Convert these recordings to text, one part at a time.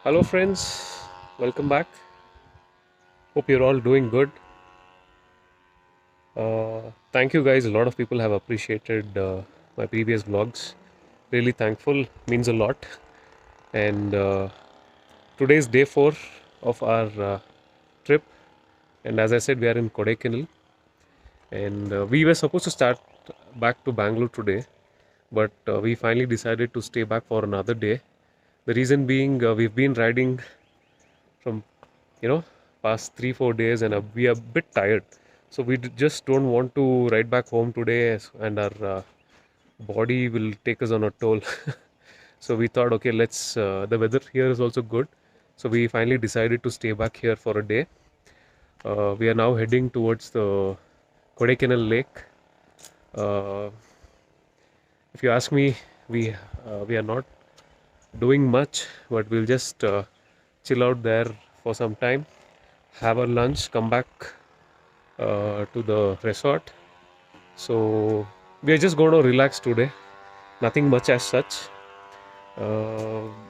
Hello, friends. Welcome back. Hope you're all doing good. Thank you, guys. A lot of people have appreciated my previous vlogs. Really thankful. Means a lot. And today is day 4 of our trip. And as I said, we are in Kodaikanal. And we were supposed to start back to Bangalore today. But we finally decided to stay back for another day. The reason being, we've been riding from past 3-4 days, and we are a bit tired, so we just don't want to ride back home today, and our body will take us on a toll. So we thought, okay, let's the weather here is also good, so we finally decided to stay back here for a day. We are now heading towards the Kodaikanal lake. uh, if you ask me, we are not doing much, but we'll just chill out there for some time, have our lunch, come back to the resort. So we are just going to relax today. Nothing much as such.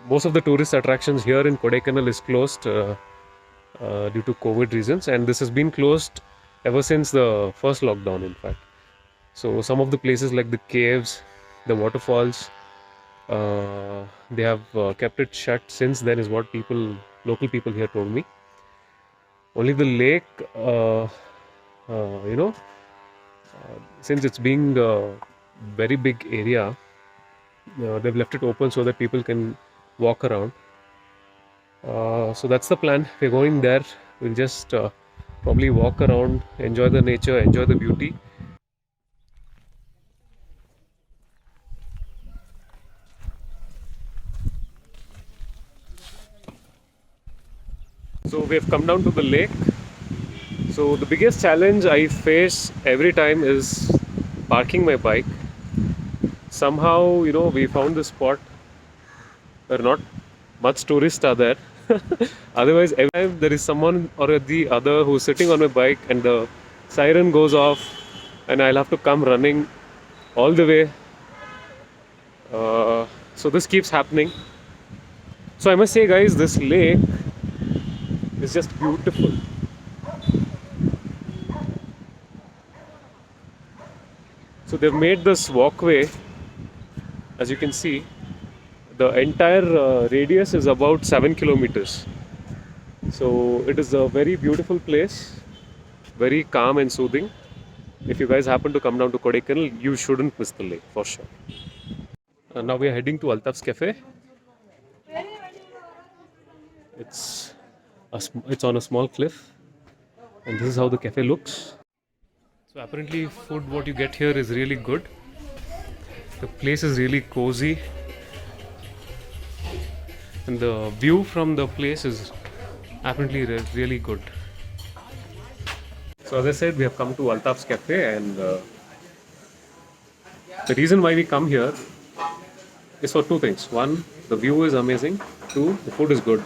Most of the tourist attractions here in Kodaikanal is closed due to COVID reasons, and this has been closed ever since the first lockdown, in fact. So some of the places like the caves, the waterfalls, they have kept it shut since then, is what local people here told me. Only the lake, you know, since it's being a very big area, they've left it open so that people can walk around. So that's the plan. We're going there. We'll just probably walk around, enjoy the nature, enjoy the beauty. So we have come down to the lake. So the biggest challenge I face every time is parking my bike. Somehow, we found this spot where not much tourists are there. Otherwise, every time there is someone or the other who's sitting on my bike and the siren goes off, and I'll have to come running all the way. So this keeps happening. So I must say, guys, this lake is just beautiful. So they've made this walkway, as you can see. The entire radius is about 7 kilometers. So it is a very beautiful place, very calm and soothing. If you guys happen to come down to Kodaikanal, you shouldn't miss the lake for sure. Now we are heading to Altaf's Cafe. It's on a small cliff, and this is how the cafe looks. So apparently, food what you get here is really good. The place is really cozy, and the view from the place is apparently really good. So as I said, we have come to Altaf's Cafe, and the reason why we come here is for two things. One, the view is amazing. Two, the food is good.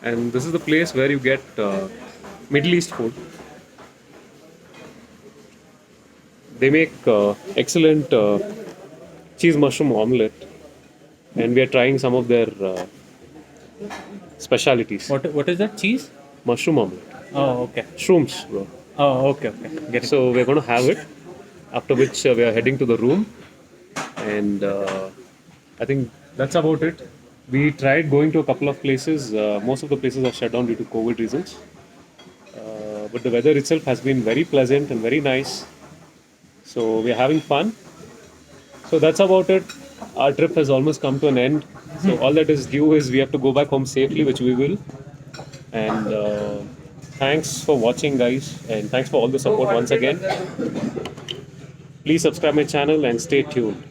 And this is the place where you get Middle East food. They make excellent cheese mushroom omelette, and we are trying some of their specialities. What is that? Cheese? Mushroom omelette. Oh, okay. Shrooms, bro. Oh, okay, okay. Get it. So we're going to have it. After which we are heading to the room, and I think that's about it. We tried going to a couple of places. Most of the places are shut down due to COVID reasons. But the weather itself has been very pleasant and very nice. So we are having fun. So that's about it. Our trip has almost come to an end. So all that is due is we have to go back home safely, which we will. And thanks for watching, guys. And thanks for all the support once again. Please subscribe my channel and stay tuned.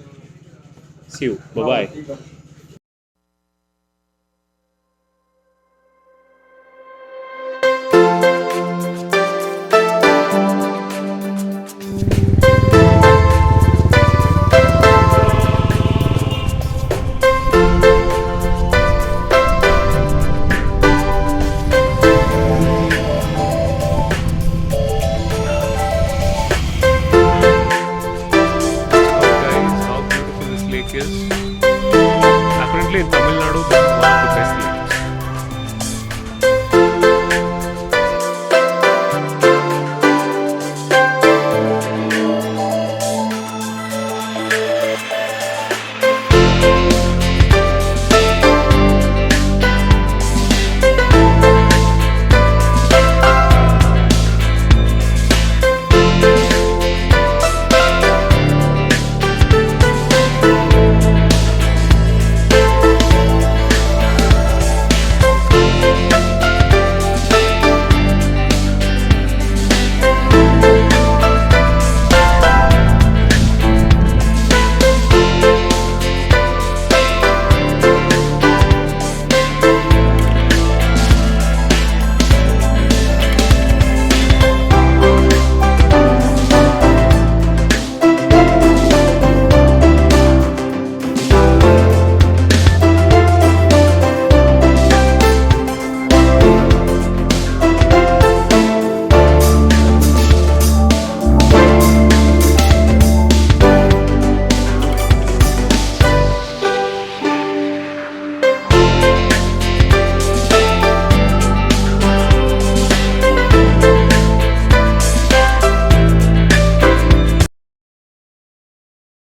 See you. Bye bye.